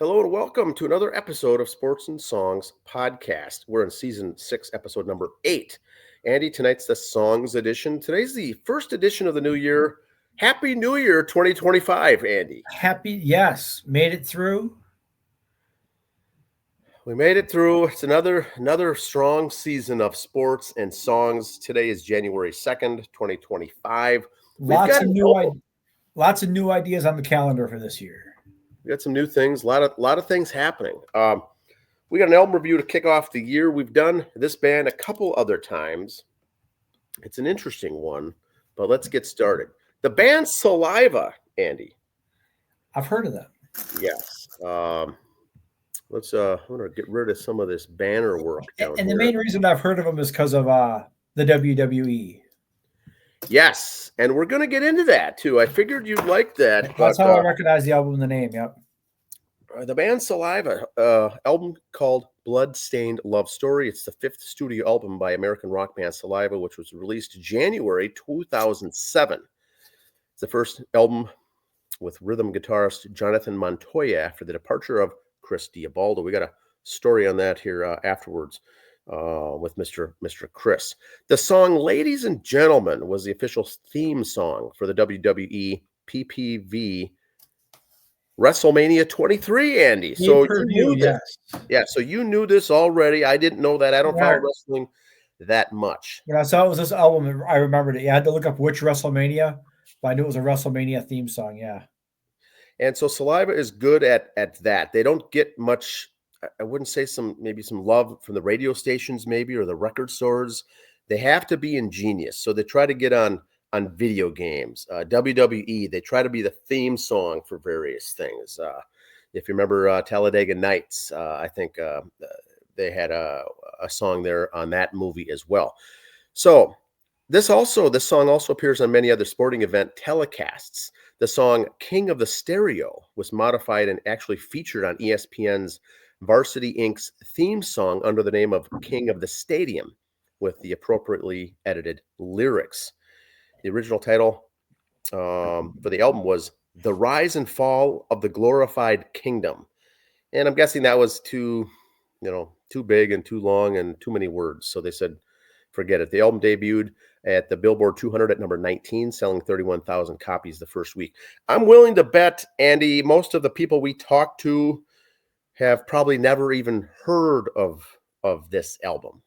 Hello and welcome to another episode of Sports and Songs podcast. We're in season 6, episode number 8. Andy, tonight's the Songs edition. Today's the first edition of the new year. Happy New Year 2025, Andy. Yes, made it through. We made it through. It's another strong season of sports and songs. Today is January 2nd, 2025. Lots of new ideas on the calendar for this year. We got some new things, a lot of things happening. We got an album review to kick off the year. We've done this band a couple other times. It's an interesting one, but let's get started. The band Saliva, Andy. I've heard of them. Yes. I'm gonna get rid of some of this banner work. And the main reason I've heard of them is because of the WWE. Yes, and we're gonna get into that too. I figured you'd like that. That's how I recognize the album and the name. Yep. The band Saliva, album called Blood-Stained Love Story. It's the 5th studio album by American rock band Saliva, which was released January 2007. It's the first album with rhythm guitarist Jonathan Montoya after the departure of Chris Diabaldo. We got a story on that here afterwards with Mr. Chris. The song Ladies and Gentlemen was the official theme song for the WWE PPV WrestleMania 23, Andy. So you knew this. Yeah, so you knew this already. I didn't know that. I don't follow wrestling that much. When I saw it was this album, I remembered it. Yeah, I had to look up which WrestleMania, but I knew it was a WrestleMania theme song, yeah. And so Saliva is good at that. They don't get much, I wouldn't say maybe some love from the radio stations maybe or the record stores. They have to be ingenious. So they try to get on video games. WWE, they try to be the theme song for various things. If you remember Talladega Nights, I think they had a song there on that movie as well. So this song also appears on many other sporting event telecasts. The song King of the Stereo was modified and actually featured on ESPN's Varsity Inc.'s theme song under the name of King of the Stadium with the appropriately edited lyrics. The original title for the album was The Rise and Fall of the Glorified Kingdom. And I'm guessing that was too big and too long and too many words. So they said, forget it. The album debuted at the Billboard 200 at number 19, selling 31,000 copies the first week. I'm willing to bet, Andy, most of the people we talked to have probably never even heard of this album.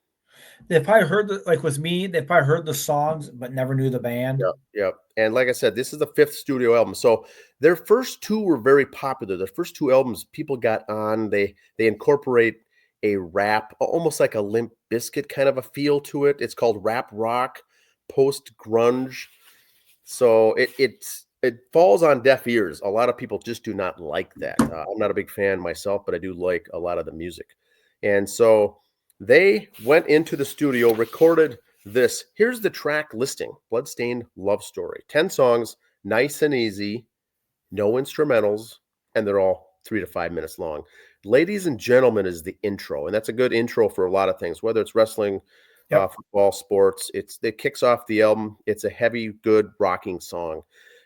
They probably heard with me, they probably heard the songs, but never knew the band. Yep. And like I said, this is the 5th studio album. So their first two were very popular. The first two albums people got on, they incorporate a rap, almost like a Limp Bizkit kind of a feel to it. It's called rap rock, post grunge. So it falls on deaf ears. A lot of people just do not like that. I'm not a big fan myself, but I do like a lot of the music. And so they went into the studio, recorded this. Here's the track listing: Bloodstained Love Story. 10 songs, nice and easy, no instrumentals, and they're all 3 to 5 minutes long. Ladies and Gentlemen is the intro, and that's a good intro for a lot of things, whether it's wrestling, football, sports. It kicks off the album. It's a heavy, good, rocking song.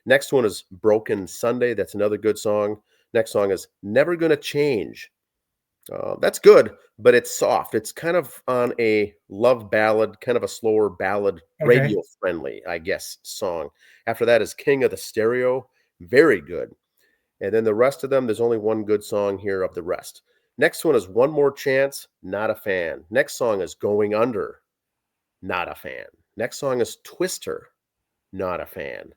Next one is Broken Sunday. That's another good song. Next song is Never Gonna Change. That's good, but it's soft. It's kind of on a love ballad, kind of a slower ballad, radio-friendly, I guess, song. After that is King of the Stereo. Very good. And then the rest of them, there's only one good song here of the rest. Next one is One More Chance, not a fan. Next song is Going Under, not a fan. Next song is Twister, not a fan.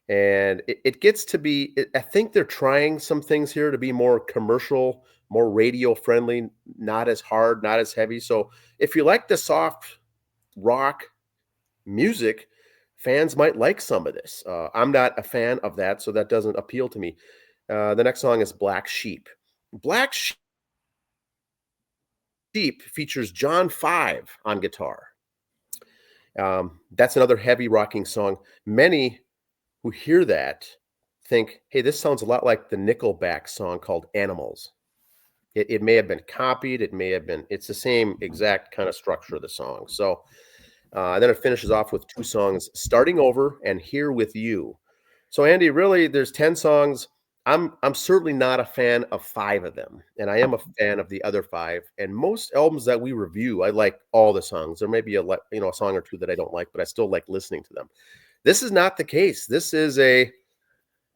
And it gets to be, I think they're trying some things here to be more commercial, more radio friendly, not as hard, not as heavy. So if you like the soft rock music, fans might like some of this. I'm not a fan of that, so that doesn't appeal to me. The next song is Black Sheep. Black Sheep features John 5 on guitar. That's another heavy rocking song. Many who hear that think, hey, this sounds a lot like the Nickelback song called Animals. It may have been copied. It's the same exact kind of structure of the song. So then it finishes off with 2 songs, Starting Over and Here With You. So Andy, really, there's 10 songs. I'm certainly not a fan of 5 of them, and I am a fan of the other 5, and most albums that we review, I like all the songs. There may be a song or 2 that I don't like, but I still like listening to them. This is not the case. This is a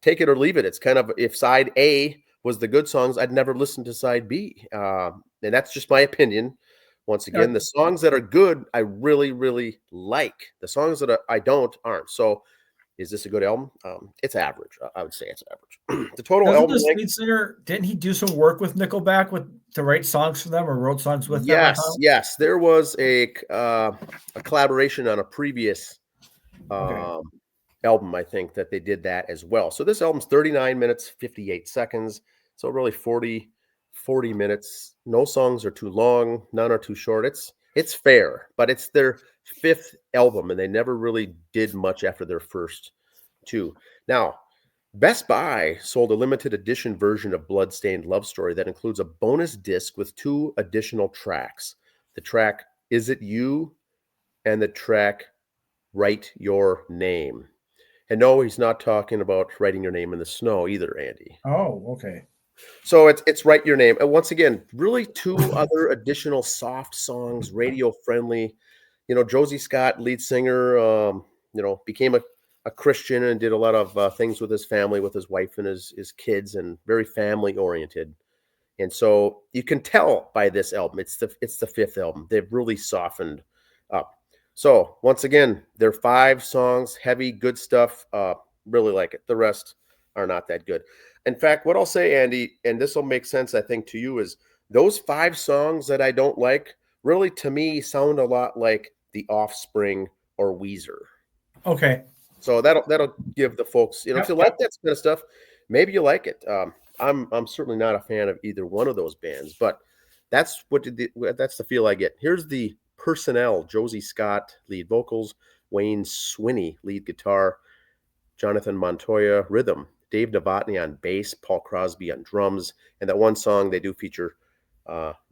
take it or leave it. It's kind of if side A was the good songs, I'd never listen to side B, and that's just my opinion. Once Yeah, again, the songs that are good, I really, really like. The songs that I don't aren't. So, is this a good album? It's average. I would say it's average. The total doesn't album this length. lead singer didn't he do some work with Nickelback with to write songs for them or wrote songs with them at Yes, times? yes, there was a collaboration on a previous Okay. um, album, I think, that they did that as well. So this album's 39 minutes, 58 seconds. So really 40 minutes. No songs are too long, none are too short. It's fair, but it's their fifth album, and they never really did much after their first two. Now, Best Buy sold a limited edition version of Bloodstained Love Story that includes a bonus disc with 2 additional tracks. The track Is It You and the track Write Your Name. And no, he's not talking about writing your name in the snow either, Andy. Oh, okay. So it's Write Your Name. And once again, really 2 other additional soft songs, radio friendly. Josie Scott, lead singer, became a Christian and did a lot of things with his family, with his wife and his kids, and very family oriented. And so you can tell by this album, it's the fifth album. They've really softened up. So once again, they're 5 songs, heavy, good stuff. Really like it. The rest are not that good. In fact, what I'll say, Andy, and this will make sense, I think, to you, is those 5 songs that I don't like really, to me, sound a lot like The Offspring or Weezer. Okay. So that'll give the folks, if you Yep. like that kind of stuff, maybe you like it. I'm certainly not a fan of either one of those bands, but that's the feel I get. Here's the personnel: Josie Scott, lead vocals; Wayne Swinney, lead guitar; Jonathan Montoya, rhythm; Dave Novotny on bass; Paul Crosby on drums; and that one song they do feature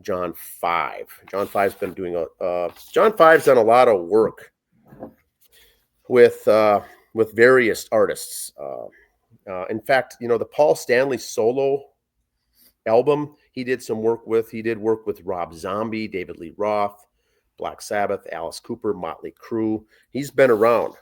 John Five. John Five's done a lot of work with uh, with various artists. In fact, the Paul Stanley solo album he did work with Rob Zombie, David Lee Roth, Black Sabbath, Alice Cooper, Motley Crue. He's been around.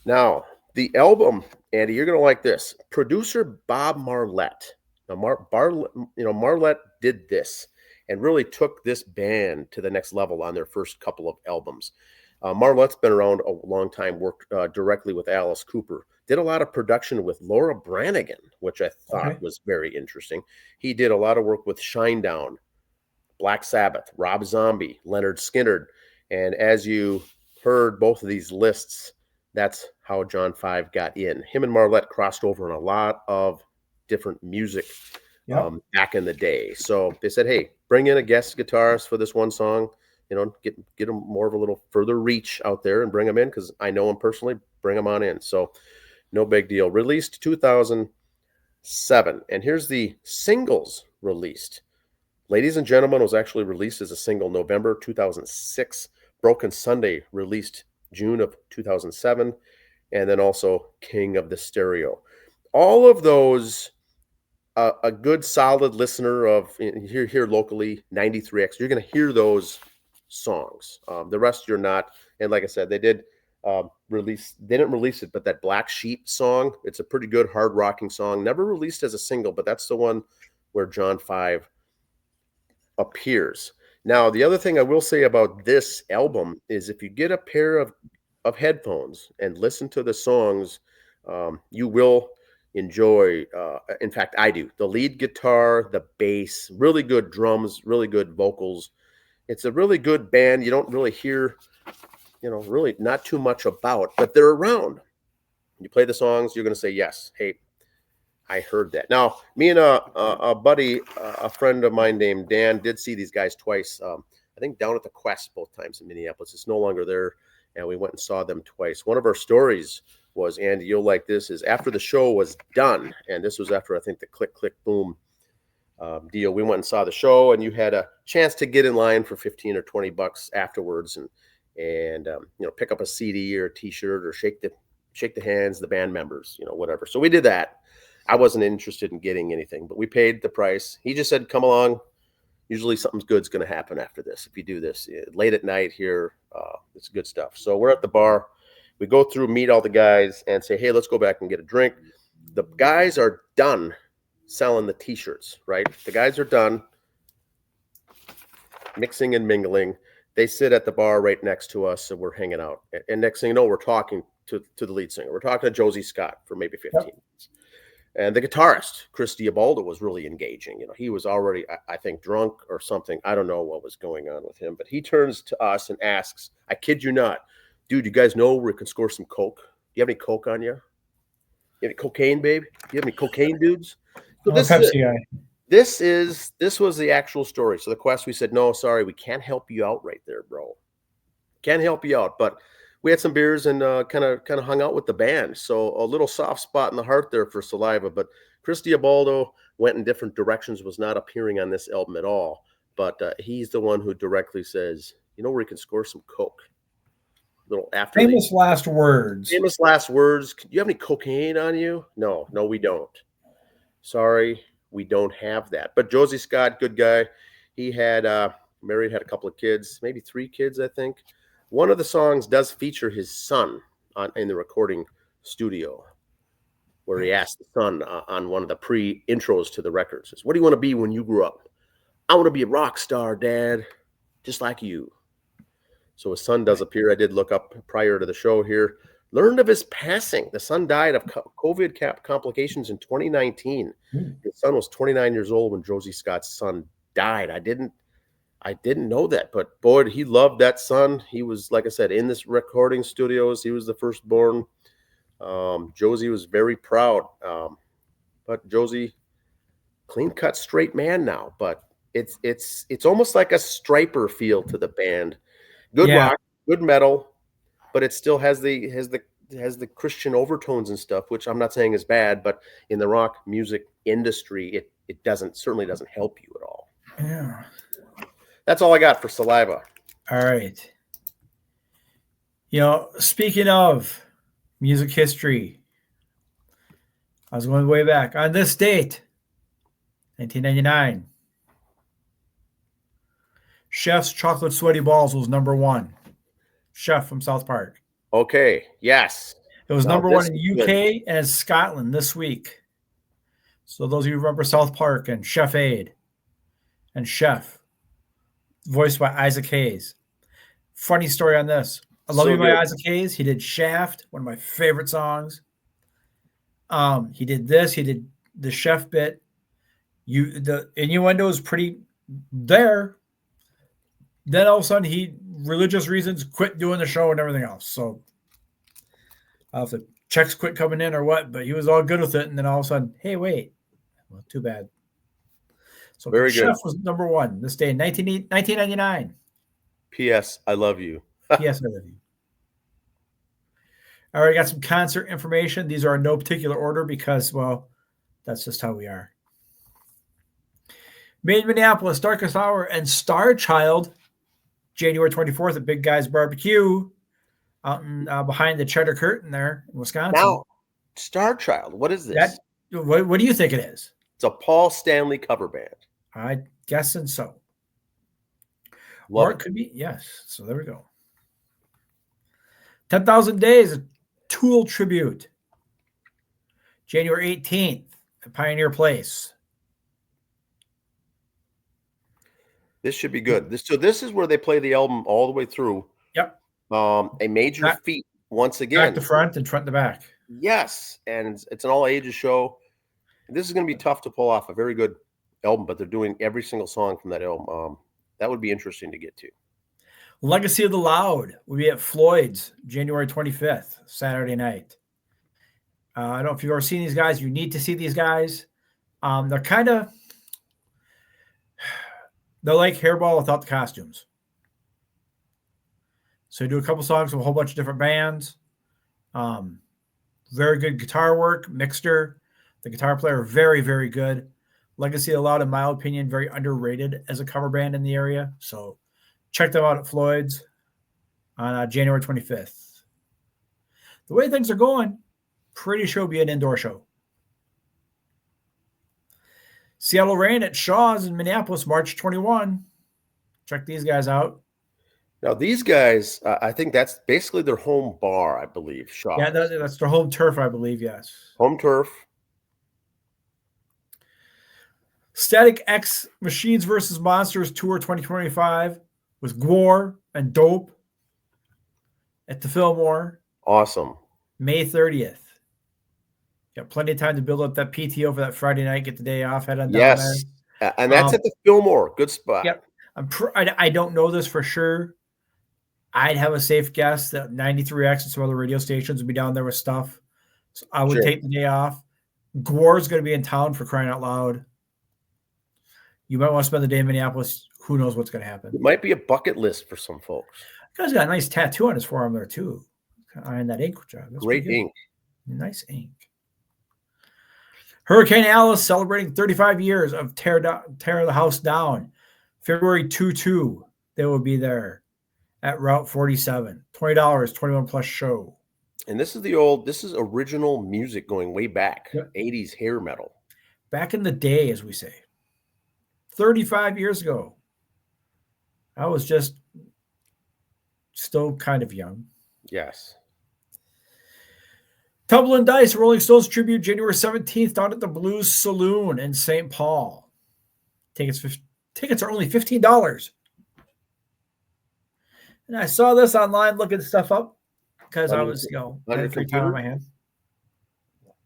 Now, the album, Andy, you're going to like this. Producer Bob Marlette. Now, Marlette did this and really took this band to the next level on their first couple of albums. Marlette's been around a long time, worked directly with Alice Cooper, did a lot of production with Laura Branigan, which I thought Okay. was very interesting. He did a lot of work with Shinedown, Black Sabbath, Rob Zombie, Leonard Skinner. And as you heard both of these lists, that's how John Five got in. Him and Marlette crossed over in a lot of different music Yep. back in the day. So they said, hey, bring in a guest guitarist for this one song, get them more of a little further reach out there and bring them in because I know them personally, bring them on in. So no big deal. Released 2007. And here's the singles released. Ladies and Gentlemen was actually released as a single November 2006. Broken Sunday released June of 2007. And then also King of the Stereo. All of those, a good solid listener of here locally, 93X, you're going to hear those songs. The rest you're not. And like I said, they didn't release it, but that Black Sheep song, it's a pretty good hard rocking song. Never released as a single, but that's the one where John Five appears. Now, the other thing I will say about this album is if you get a pair of headphones and listen to the songs, you will enjoy. In fact, I do. The lead guitar, the bass, really good drums, really good vocals. It's a really good band. You don't really hear, really not too much about, but they're around. You play the songs, you're going to say, yes, hey, I heard that. Now, me and a buddy, a friend of mine named Dan, did see these guys twice. I think down at the Quest both times in Minneapolis. It's no longer there, and we went and saw them twice. One of our stories was, Andy, you'll like this, is after the show was done, and this was after I think the Click Click Boom deal. We went and saw the show, and you had a chance to get in line for 15 or 20 bucks afterwards, and pick up a CD or a T-shirt or shake the hands of the band members, whatever. So we did that. I wasn't interested in getting anything, but we paid the price. He just said, "Come along. Usually something good's going to happen after this if you do this late at night here. It's good stuff." So we're at the bar. We go through, meet all the guys, and say, "Hey, let's go back and get a drink." The guys are done selling the T-shirts, right? The guys are done mixing and mingling. They sit at the bar right next to us, and we're hanging out. And next thing you know, we're talking to the lead singer. We're talking to Josie Scott for maybe 15 minutes. And the guitarist, Chris Diabaldo, was really engaging. You know, he was already, I think, drunk or something. I don't know what was going on with him, but he turns to us and asks, I kid you not, "Dude, you guys know where we can score some coke? Do you have any coke on you? You have any cocaine, babe? Do you have any cocaine, dudes?" So I'm a Pepsi guy. this was the actual story. So the Quest, we said, "No, sorry, we can't help you out right there, bro. Can't help you out." But we had some beers and kind of hung out with the band. So a little soft spot in the heart there for Saliva. But Chris Diabaldo went in different directions, was not appearing on this album at all. But he's the one who directly says, "You know where you can score some coke?" Little after Famous last words. famous last words. "Do you have any cocaine on you?" No, we don't. Sorry, we don't have that. But Josie Scott, good guy. He had married, had a couple of kids, maybe 3 kids, I think. One of the songs does feature his son in the recording studio, where he asked the son on one of the pre-intros to the record, says, "What do you want to be when you grow up?" "I want to be a rock star, Dad, just like you." So his son does appear. I did look up prior to the show here. Learned of his passing. The son died of COVID complications in 2019. His son was 29 years old when Josie Scott's son died. I didn't know that, but boy, he loved that son. He was, like I said, in this recording studios. He was the firstborn. Josie was very proud. But Josie, clean cut, straight man now. But it's almost like a Striper feel to the band. Good rock, good metal, but it still has the Christian overtones and stuff, which I'm not saying is bad, but in the rock music industry, it certainly doesn't help you at all. Yeah. That's all I got for Saliva. All right. You know, speaking of music history, I was going way back. On this date, 1999, Chef's Chocolate Sweaty Balls was number 1. Chef from South Park. Okay, yes. It was number 1 in UK and Scotland this week. So those of you who remember South Park and Chef Aid and Chef, voiced by Isaac Hayes. Funny story on this. I Love You by Isaac Hayes. He did Shaft, one of my favorite songs. He did this. He did the chef bit. The innuendo is pretty there. Then all of a sudden, he, religious reasons, quit doing the show and everything else. So I don't know if the checks quit coming in or what, but he was all good with it. And then all of a sudden, hey, wait. Well, too bad. So very Chef good. was number 1 this day in 1999. P.S. I love you. P.S. I love you. All right, got some concert information. These are in no particular order because, well, that's just how we are. Made in Minneapolis, Darkest Hour and Star Child, January 24th at Big Guy's Barbecue, out in, behind the Cheddar Curtain there in Wisconsin. Now, Star Child, what is this? What do you think it is? It's a Paul Stanley cover band. I'm guessing so. Love or it could be, yes. So there we go. 10,000 Days, a Tool tribute. January 18th at Pioneer Place. This should be good. This is where they play the album all the way through. Yep. A major feat once again. Back to front and front to back. Yes, and it's an all ages show. This is going to be tough to pull off. A very good album, but they're doing every single song from that album. That would be interesting to get to. Legacy of the Loud will be at Floyd's January 25th, Saturday night. I don't know if you've ever seen these guys. You need to see these guys. They're like Hairball without the costumes. So you do a couple songs with a whole bunch of different bands. Very good guitar work, mixture. The guitar player, very, very good. Legacy of the Loud, in my opinion, very underrated as a cover band in the area. So check them out at Floyd's on January 25th. The way things are going, pretty sure it'll be an indoor show. Seattle Rain at Shaw's in Minneapolis, March 21. Check these guys out. Now, these guys, I think that's basically their home bar, I believe, Shaw's. Yeah, that's their home turf, I believe, yes. Home turf. Static X Machines vs. Monsters Tour 2025 with Gwar and Dope at the Fillmore. Awesome. May 30th. Got plenty of time to build up that PTO for that Friday night, get the day off, head on down there. And that's at the Fillmore. Good spot. Yep. I don't know this for sure. I'd have a safe guess that 93X and some other radio stations would be down there with stuff. So I would take the day off. Gwar's going to be in town, for crying out loud. You might want to spend the day in Minneapolis. Who knows what's going to happen? It might be a bucket list for some folks. The guy's got a nice tattoo on his forearm there, too. And that ink job. Great ink. Nice ink. Hurricane Alice celebrating 35 years of Tear the House Down. February 2-2. They will be there at Route 47. $20, 21 plus show. And this is original music going way back. Yep. 80s hair metal. Back in the day, as we say. 35 years ago. I was just still kind of young. Yes. Tumble and Dice, Rolling Stones tribute, January 17th, down at the Blues Saloon in St. Paul. Tickets are only $15. And I saw this online looking stuff up because I was, I had free time on my hands.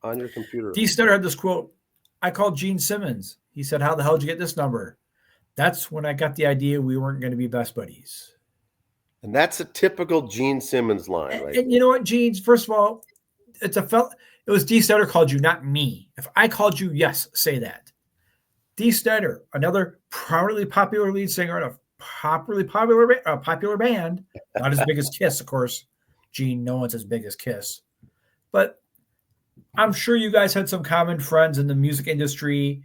On your computer. D. Stutter had this quote. I called Gene Simmons. He said, how the hell did you get this number? That's when I got the idea we weren't going to be best buddies. And that's a typical Gene Simmons line, right? And you know what, Gene? First of all, it was D. Stutter called you, not me. If I called you, yes, say that. D. Stutter, another prominently popular lead singer in a popular band, not as big as Kiss, of course. Gene, no one's as big as Kiss. But I'm sure you guys had some common friends in the music industry.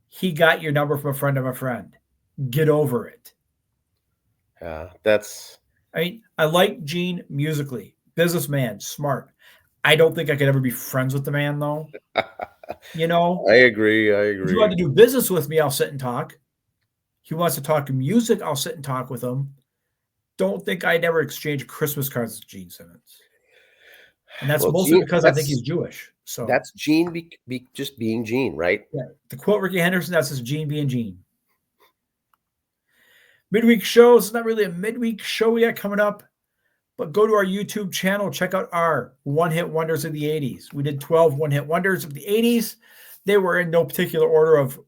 He got your number from a friend of a friend. Get over it. Yeah, I like Gene musically. Businessman, smart. I don't think I could ever be friends with the man, though. I agree. If you want to do business with me, I'll sit and talk. He wants to talk music, I'll sit and talk with him. Don't think I'd ever exchange Christmas cards with Gene Simmons. And that's mostly because I think he's Jewish. So that's Gene just being Gene, right? Yeah. To quote Ricky Henderson, that's just Gene being Gene. Midweek shows. It's not really a midweek show we got coming up, but go to our YouTube channel. Check out our one-hit wonders of the 80s. We did 12 one-hit wonders of the 80s. They were in no particular order of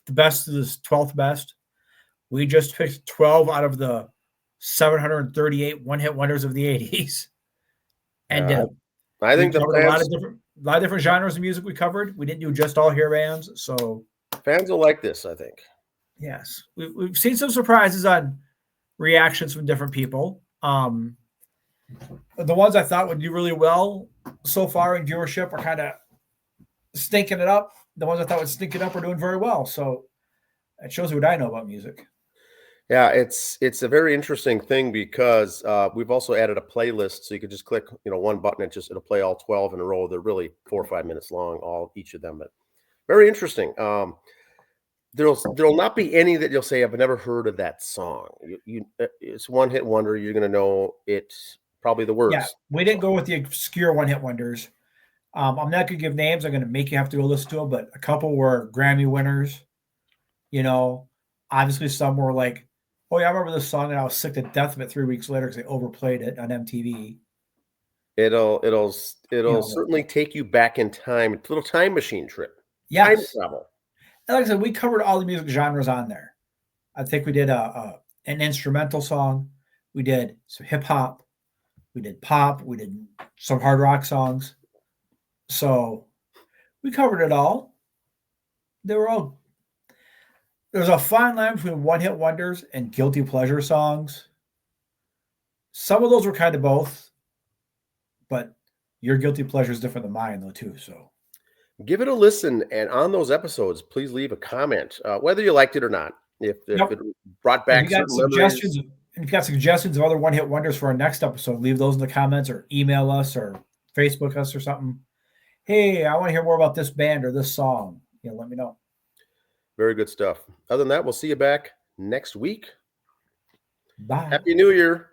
the best to the 12th best. We just picked 12 out of the 738 one-hit wonders of the 80s. And I think a lot of different genres of music we covered. We didn't do just all hair bands, so fans will like this, I think. Yes, we've seen some surprises on reactions from different people. The ones I thought would do really well so far in viewership are kind of stinking it up. The ones I thought would stink it up are doing very well. So it shows you what I know about music. Yeah, it's a very interesting thing because we've also added a playlist, so you could just click one button and it'll play all 12 in a row. They're really 4 or 5 minutes long, each of them, but very interesting. There'll not be any that you'll say I've never heard of that song. It's one hit wonder. You're going to know it's probably the words. Yeah, we didn't go with the obscure one hit wonders. I'm not going to give names. I'm going to make you have to go listen to them, but a couple were Grammy winners. Obviously some were like, oh yeah, I remember this song and I was sick to death of it 3 weeks later because they overplayed it on MTV. It'll certainly take you back in time. It's a little time machine trip. Yes. Time travel. Like I said, we covered all the music genres on there. I think we did an instrumental song. We did some hip hop. We did pop. We did some hard rock songs. So we covered it all. There's a fine line between one-hit wonders and guilty pleasure songs. Some of those were kind of both, but your guilty pleasure is different than mine, though, too. So give it a listen, and on those episodes, please leave a comment, whether you liked it or not. If it brought back certain suggestions, if you've got suggestions of other one-hit wonders for our next episode, leave those in the comments or email us or Facebook us or something. Hey, I want to hear more about this band or this song. Let me know. Very good stuff. Other than that, we'll see you back next week. Bye. Happy New Year.